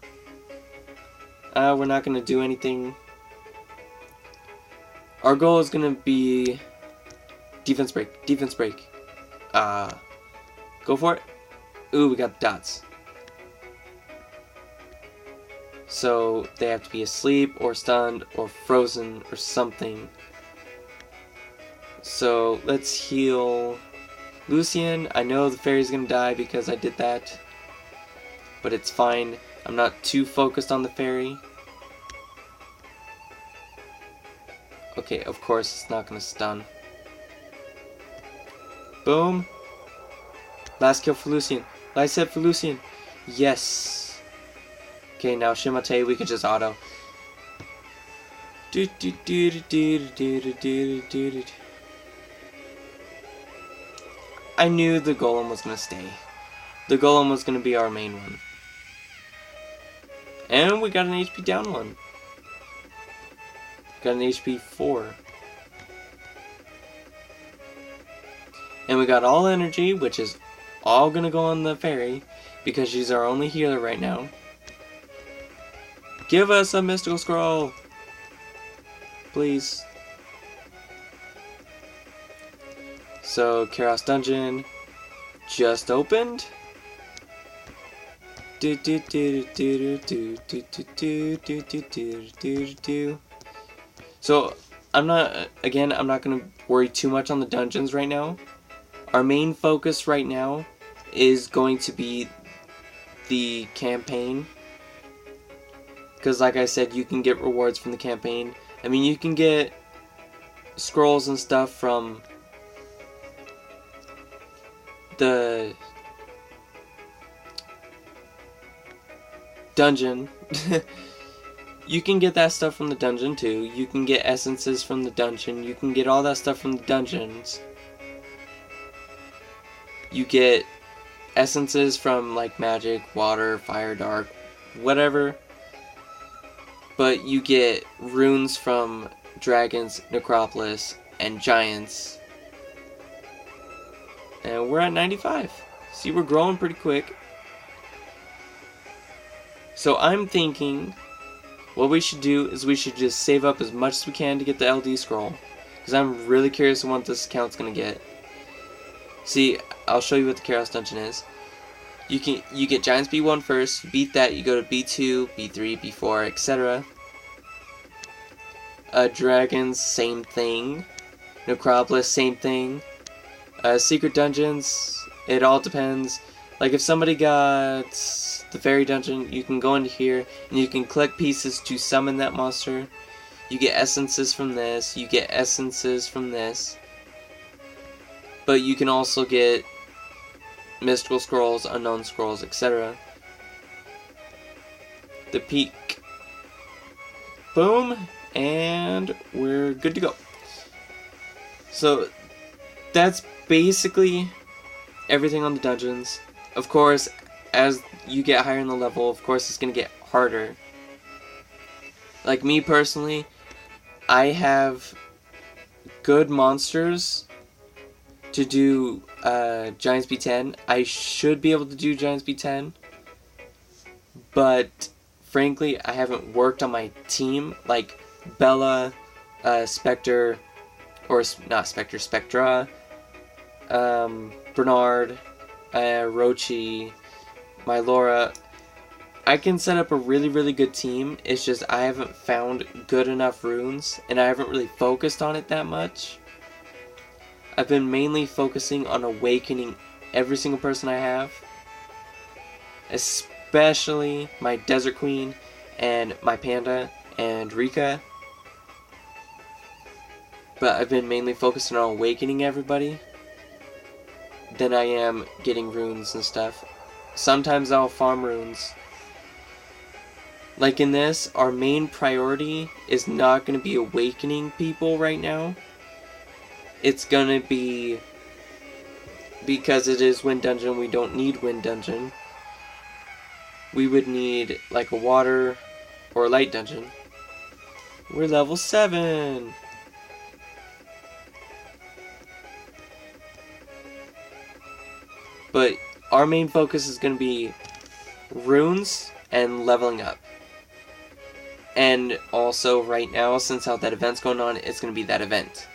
blah. We're not gonna do anything. Our goal is gonna be defense break, defense break. Go for it. Ooh, we got dots. So they have to be asleep or stunned or frozen or something. So let's heal Lucian. I know the fairy's gonna die because I did that, but it's fine. I'm not too focused on the fairy. Okay, of course it's not gonna stun. Boom. Last kill for Lucian. Last hit for Lucian. Yes. Okay, now Shimate, we can just auto. I knew the golem was gonna stay. The golem was gonna be our main one. And we got an HP down one. Got an HP 4. And we got all energy, which is all gonna go on the fairy, because she's our only healer right now. Give us a mystical scroll! Please. So, Chaos Dungeon just opened. So, I'm not gonna worry too much on the dungeons right now. Our main focus right now is going to be the campaign. Because like I said, you can get rewards from the campaign. I mean, you can get scrolls and stuff from the dungeon. You can get that stuff from the dungeon too. You can get essences from the dungeon. You can get all that stuff from the dungeons. You get essences from like magic, water, fire, dark, whatever. But you get runes from dragons, necropolis, and giants. And we're at 95. See, we're growing pretty quick. So I'm thinking what we should do is we should just save up as much as we can to get the LD scroll. Because I'm really curious on what this account's going to get. See, I'll show you what the Chaos Dungeon is. You get Giants B1 first, you beat that, you go to B2, B3, B4, etc. Dragons, same thing. Necropolis, same thing. Secret dungeons, it all depends. Like if somebody got the fairy dungeon, you can go into here and you can collect pieces to summon that monster. You get essences from this, you get essences from this. But you can also get mystical scrolls, unknown scrolls, etc. The peak. Boom, and we're good to go. So that's basically everything on the dungeons. Of course, as you get higher in the level, of course it's going to get harder. Like me personally, I have good monsters to do Giants B10. I should be able to do Giants B10, but frankly, I haven't worked on my team. Like Bella, Spectre, or not Spectre, Spectra, Bernard, Rochi, Mylora. I can set up a really, really good team. It's just I haven't found good enough runes, and I haven't really focused on it that much. I've been mainly focusing on awakening every single person I have, especially my Desert Queen and my Panda and Rika. But I've been mainly focusing on awakening everybody than I am getting runes and stuff. Sometimes I'll farm runes. Like in this, our main priority is not going to be awakening people right now. It's gonna be, because it is Wind Dungeon, we don't need Wind Dungeon. We would need like a Water or a Light Dungeon. We're level 7! But our main focus is gonna be runes and leveling up. And also right now, since how that event's going on, it's gonna be that event.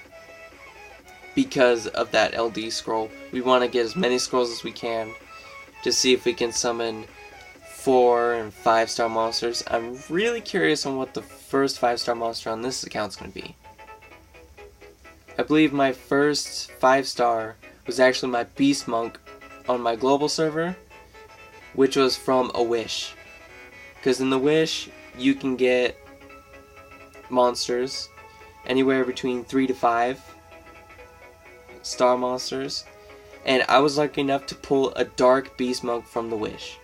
Because of that LD scroll. We want to get as many scrolls as we can. to see if we can summon 4 and 5-star monsters. I'm really curious on what the first 5-star monster on this account is going to be. I believe my first 5-star was actually my Beast Monk on my global server, which was from a Wish. Because in the Wish, you can get monsters anywhere between 3 to 5 star monsters, and I was lucky enough to pull a Dark Beast Monk from the Wish.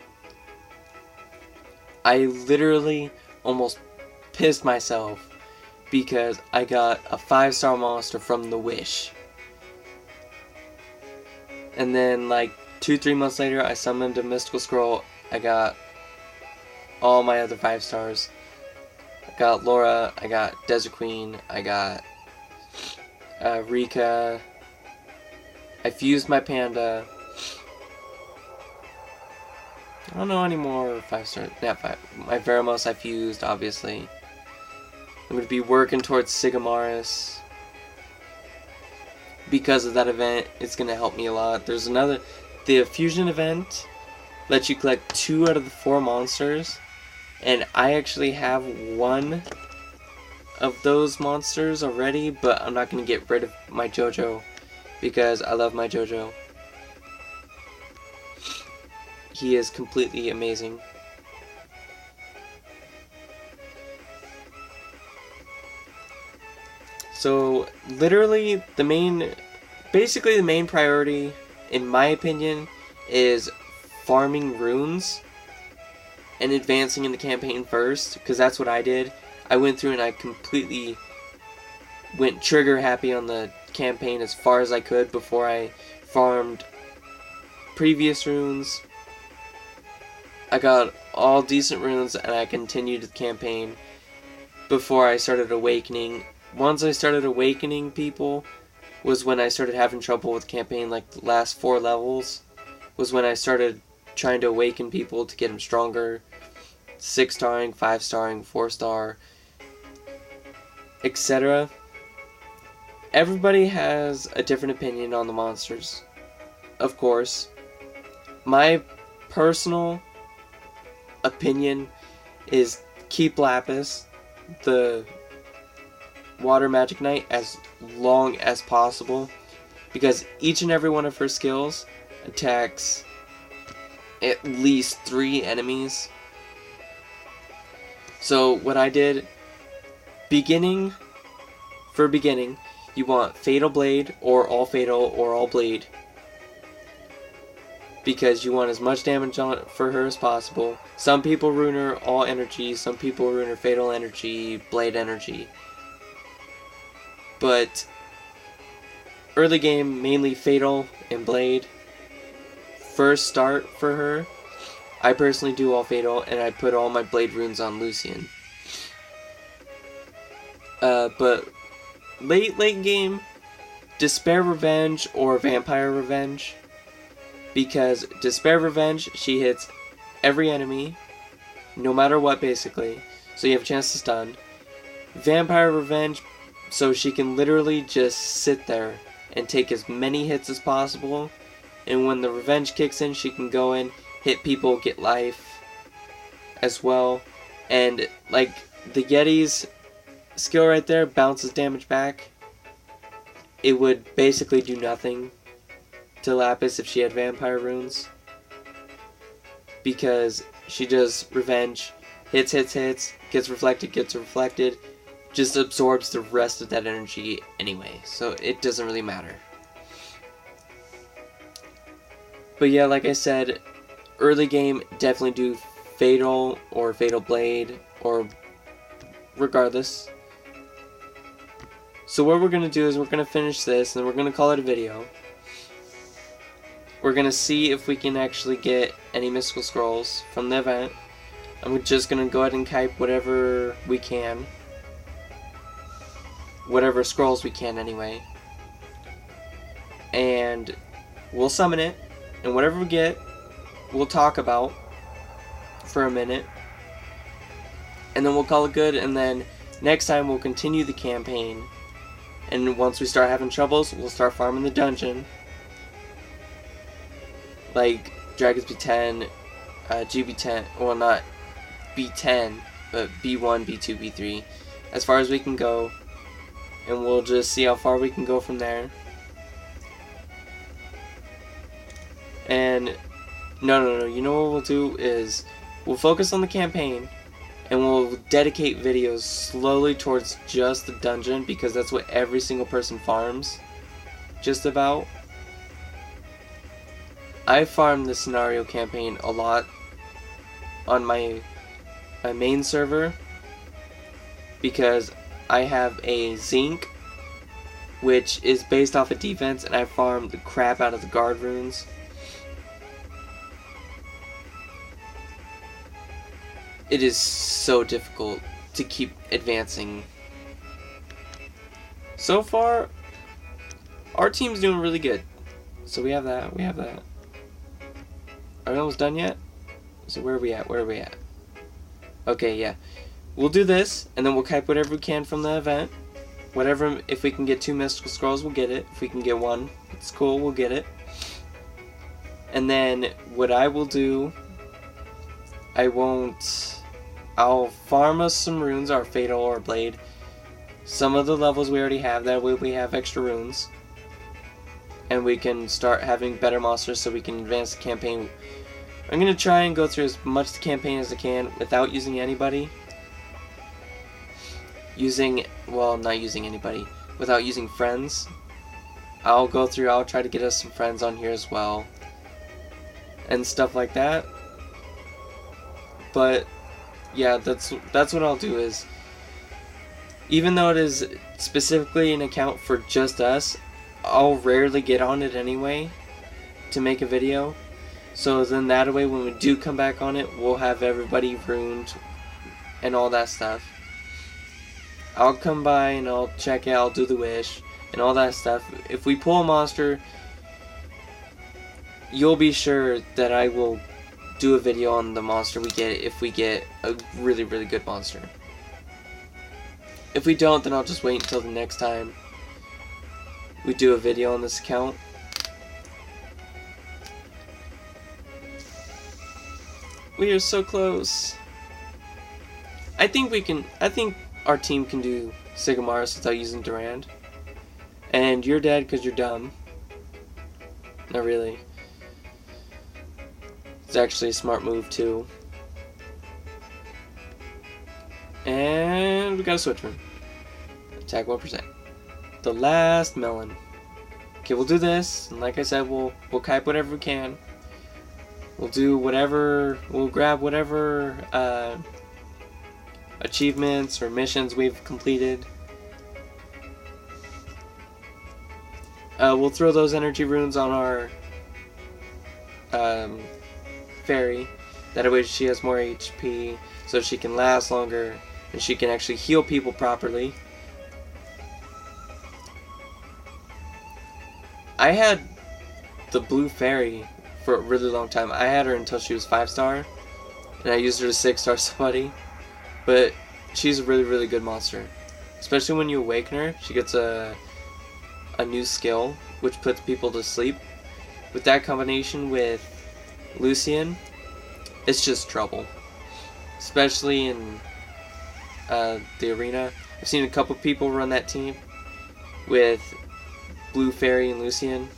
I literally almost pissed myself because I got a 5-star monster from the Wish. And then like 2-3 months later, I summoned a Mystical Scroll. I got all my other 5 stars. I got Laura, I got Desert Queen, I got Rika. I fused my Panda. I don't know any more 5-star. Yeah, 5. My Veramos I fused, obviously. I'm going to be working towards Sigamaris. Because of that event, it's going to help me a lot. There's another... The fusion event lets you collect 2 out of the 4 monsters. And I actually have 1 of those monsters already, but I'm not going to get rid of my JoJo. Because I love my JoJo. He is completely amazing. So, literally, basically the main priority, in my opinion, is farming runes and advancing in the campaign first, because that's what I did. I went through and I completely went trigger happy on the campaign as far as I could before I farmed previous runes. I got all decent runes and I continued the campaign before I started awakening. Once I started awakening people was when I started having trouble with the campaign. Like the last 4 levels was when I started trying to awaken people to get them stronger. 6-starring, 5-starring, 4-star, etc. Everybody has a different opinion on the monsters, of course. My personal opinion is keep Lapis, the Water Magic Knight, as long as possible, because each and every one of her skills attacks at least 3 enemies. So what I did, for beginning, you want Fatal Blade, or All Fatal, or All Blade, because you want as much damage on for her as possible. Some people rune her All Energy, some people rune her Fatal Energy, Blade Energy. But early game, mainly Fatal and Blade. First start for her, I personally do All Fatal, and I put all my Blade runes on Lucian. But late game, Despair Revenge or Vampire Revenge. Because Despair Revenge, she hits every enemy, no matter what basically, so you have a chance to stun. Vampire Revenge, so she can literally just sit there and take as many hits as possible, and when the Revenge kicks in, she can go in, hit people, get life as well. And like the Yeti's skill right there, bounces damage back. It would basically do nothing to Lapis if she had Vampire runes, because she does Revenge, hits, gets reflected, just absorbs the rest of that energy anyway, so it doesn't really matter. But yeah, like I said, early game, definitely do Fatal or Fatal Blade, or regardless. So what we're going to do is we're going to finish this, and we're going to call it a video. We're going to see if we can actually get any Mystical Scrolls from the event. I'm just going to go ahead and type whatever we can. Whatever scrolls we can anyway. And we'll summon it, and whatever we get, we'll talk about for a minute. And then we'll call it good, and then next time we'll continue the campaign. And once we start having troubles, we'll start farming the dungeon. Like Dragons B10, GB10, well not B10, but B1, B2, B3, as far as we can go, and we'll just see how far we can go from there. And no, you know what we'll do is we'll focus on the campaign, and we'll dedicate videos slowly towards just the dungeon, because that's what every single person farms, just about. I farmed the scenario campaign a lot on my main server, because I have a Zinc, which is based off of defense, and I farmed the crap out of the guard runes. It is so difficult to keep advancing. So far, our team's doing really good. So we have that, Are we almost done yet? So where are we at? Okay, yeah. We'll do this, and then we'll type whatever we can from the event. Whatever, if we can get 2 mystical scrolls, we'll get it. If we can get 1, it's cool, we'll get it. And then, what I will do, I'll farm us some runes, our Fatal or Blade. Some of the levels we already have, that way we have extra runes. And we can start having better monsters so we can advance the campaign. I'm going to try and go through as much of the campaign as I can without using anybody. Not using anybody. Without using friends. I'll try to get us some friends on here as well. And stuff like that. But yeah, that's what I'll do is, even though it is specifically an account for just us, I'll rarely get on it anyway to make a video. So then that way when we do come back on it, we'll have everybody ruined and all that stuff. I'll come by and I'll check it, I'll do the wish and all that stuff. If we pull a monster, you'll be sure that I will do a video on the monster we get if we get a really, really good monster. If we don't, then I'll just wait until the next time we do a video on this account. We are so close. I think our team can do Sigmaris without using Durand. And you're dead because you're dumb. Not really. It's actually a smart move too. And we got a Switchman. Attack 1%. The last melon. Okay, we'll do this, and like I said, we'll kite whatever we can. We'll do whatever, we'll grab whatever achievements or missions we've completed. We'll throw those energy runes on our fairy. That way she has more HP, so she can last longer, and she can actually heal people properly. I had the blue fairy for a really long time. I had her until she was 5-star, and I used her to 6-star somebody. But she's a really, really good monster. Especially when you awaken her, she gets a new skill, which puts people to sleep. With that combination with Lucian, it's just trouble. Especially in the arena. I've seen a couple people run that team with Blue Fairy and Lucian.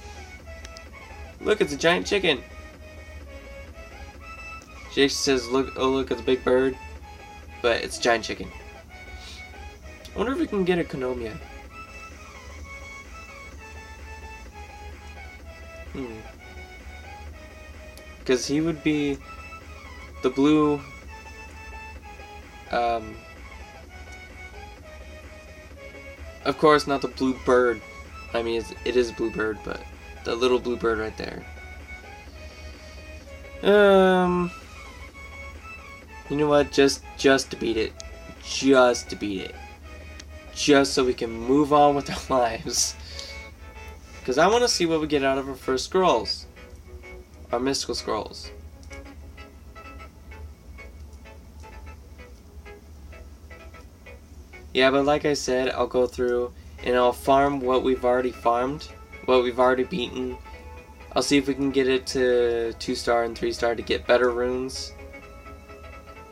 Look, it's a giant chicken. Jake says, "Look! Oh, look, it's a big bird," but it's a giant chicken. I wonder if we can get a Konomia. Because he would be the blue. Of course, not the blue bird. I mean, it is a blue bird, but the little blue bird right there. You know what? Just to beat it. Just to beat it. Just so we can move on with our lives. Because I want to see what we get out of our first scrolls. Our mystical scrolls. Yeah, but like I said, I'll go through and I'll farm what we've already farmed, what we've already beaten, I'll see if we can get it to 2-star and 3-star to get better runes.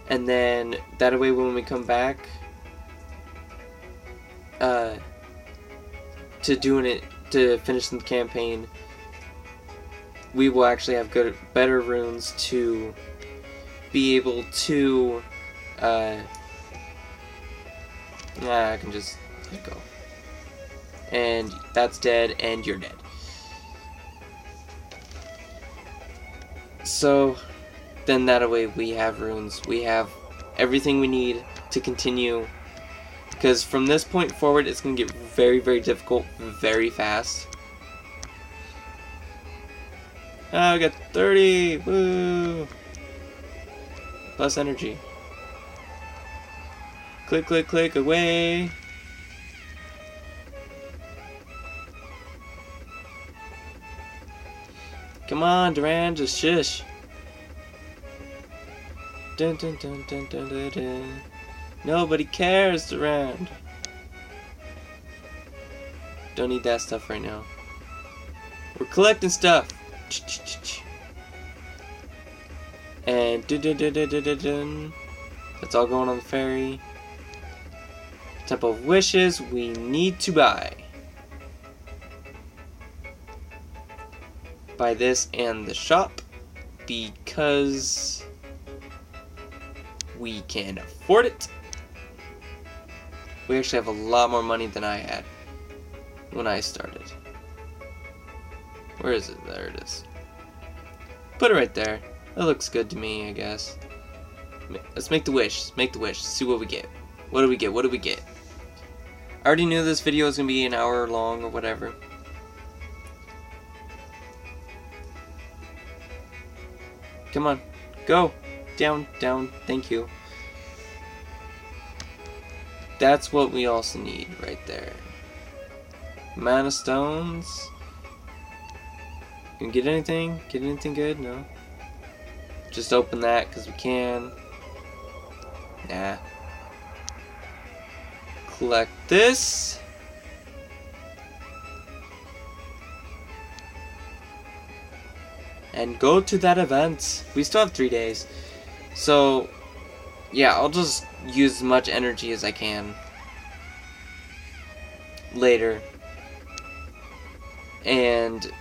And then that way when we come back to finishing the campaign, we will actually have better runes to be able to I can just let go. And that's dead, and you're dead. So then that way we have runes. We have everything we need to continue. Because from this point forward, it's going to get very, very difficult very fast. Oh, we got 30! Woo! Plus energy. Click, click, click, away! Come on, Duran, just shush. Dun, dun, dun, dun, dun, dun, dun. Nobody cares, Duran. Don't need that stuff right now. We're collecting stuff. And dun, dun, dun, dun, dun, dun, dun. That's all going on the ferry. Temple of Wishes we need to buy. Buy this and the shop because we can afford it. We actually have a lot more money than I had when I started. Where is it? There it is. Put it right there. That looks good to me, I guess. Let's make the wish. Make the wish. See what we get. What do we get? What do we get? I already knew this video was going to be an hour long or whatever. Come on. Go. Down, down. Thank you. That's what we also need right there. Mana stones. Can we get anything? Get anything good? No. Just open that because we can. Nah. Collect this. And go to that event. We still have 3 days. So, yeah, I'll just use as much energy as I can later. And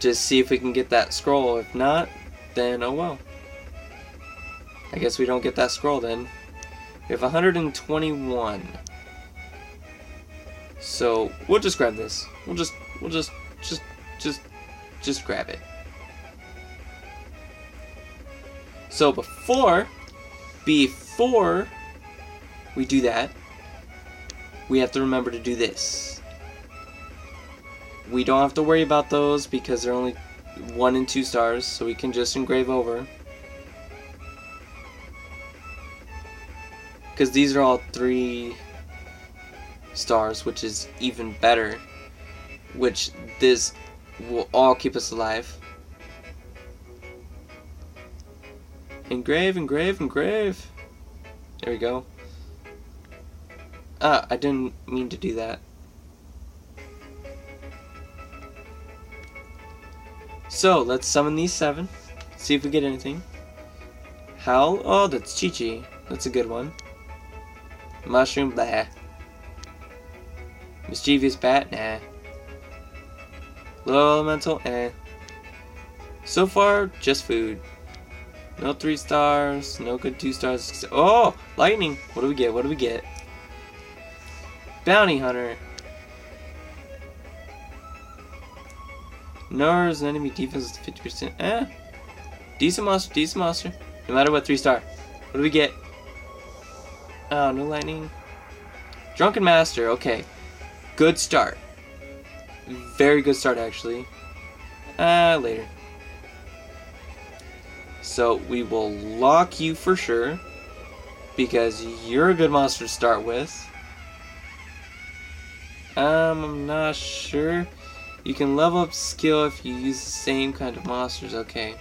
just see if we can get that scroll. If not, then oh well. I guess we don't get that scroll then. We have 121. So, we'll just grab this. We'll just grab it. So before we do that, we have to remember to do this. We don't have to worry about those because they're only 1 and 2 stars, so we can just engrave over. Because these are all 3 stars, which is even better. Which this will all keep us alive. Engrave, engrave, engrave. There we go. Ah, I didn't mean to do that. So, let's summon these 7. See if we get anything. Howl? Oh, that's Chi-Chi. That's a good one. Mushroom? Blah. Mischievous Bat? Nah. Low Elemental? Eh. So far, just food. No 3 stars, no good 2 stars. Oh! Lightning! What do we get? What do we get? Bounty Hunter. Nars enemy defense is 50%. Eh. Decent monster, decent monster. No matter what, 3 star. What do we get? Oh, no lightning. Drunken Master, okay. Good start. Very good start, actually. Later. So we will lock you for sure, because you're a good monster to start with. I'm not sure. You can level up skill if you use the same kind of monsters. Okay.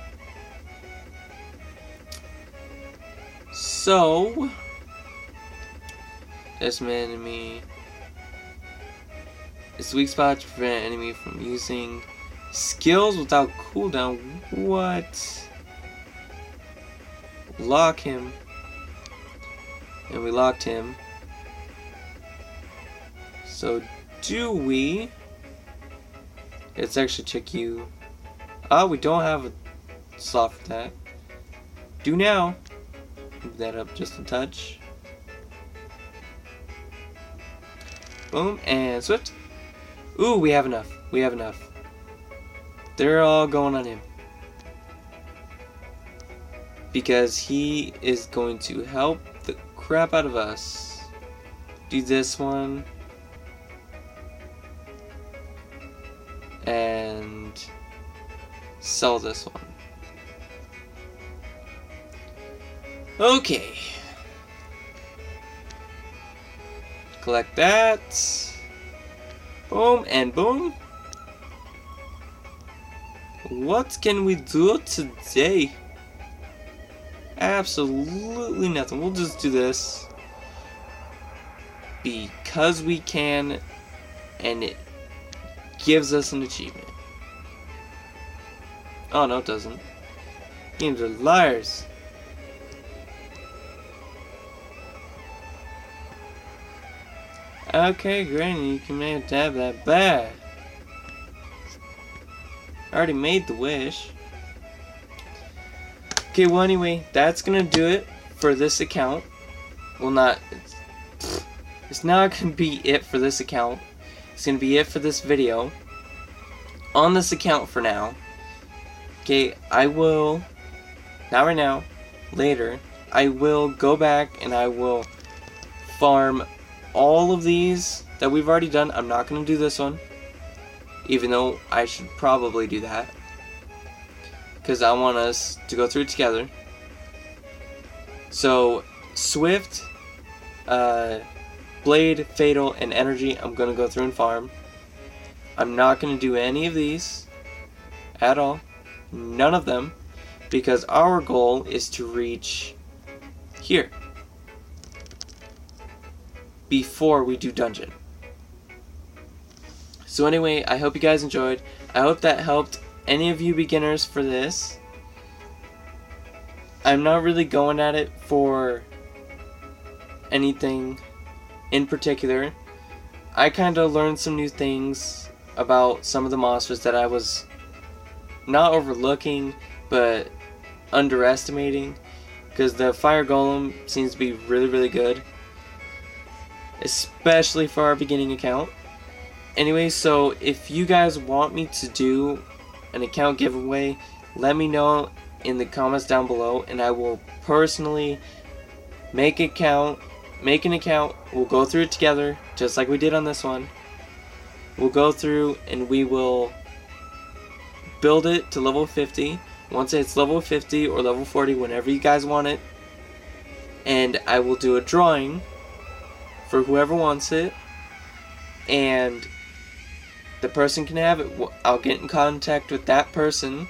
So, estimate enemy. It's weak spot to prevent enemy from using Skills without cooldown. What? Lock him. And we locked him. So do we? Let's actually check you. Oh, we don't have a slot for that. Do now. Move that up just a touch. Boom, and Swift. Ooh, we have enough. We have enough. They're all going on him. Because he is going to help the crap out of us. Do this one. And sell this one. Okay. Collect that. Boom and boom. What can we do today? Absolutely nothing. We'll just do this because we can, and it gives us an achievement. Oh no, it doesn't. Games are liars. Okay, Granny, you can make to have that bad. I already made the wish. Okay, well anyway, that's gonna do it for this account. Well, it's not gonna be it for this account. It's gonna be it for this video. On this account for now. Okay, I will, not right now, later, I will go back and I will farm all of these that we've already done. I'm not gonna do this one, even though I should probably do that, because I want us to go through it together. So, Swift, Blade, Fatal, and Energy, I'm going to go through and farm. I'm not going to do any of these at all. None of them. Because our goal is to reach here before we do dungeon. So anyway, I hope you guys enjoyed. I hope that helped any of you beginners for this. I'm not really going at it for anything in particular. I kind of learned some new things about some of the monsters that I was not overlooking, but underestimating. Because the Fire Golem seems to be really, really good. Especially for our beginning account. Anyway, so if you guys want me to do an account giveaway, let me know in the comments down below, and I will personally make an account. We'll go through it together, just like we did on this one. We'll go through and we will build it to level 50. Once it's level 50 or level 40, whenever you guys want it, and I will do a drawing for whoever wants it, and the person can have it. I'll get in contact with that person,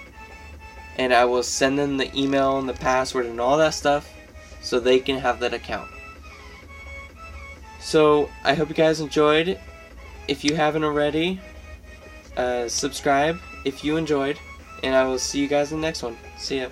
and I will send them the email and the password and all that stuff so they can have that account. So I hope you guys enjoyed. If you haven't already, subscribe if you enjoyed, and I will see you guys in the next one. See ya.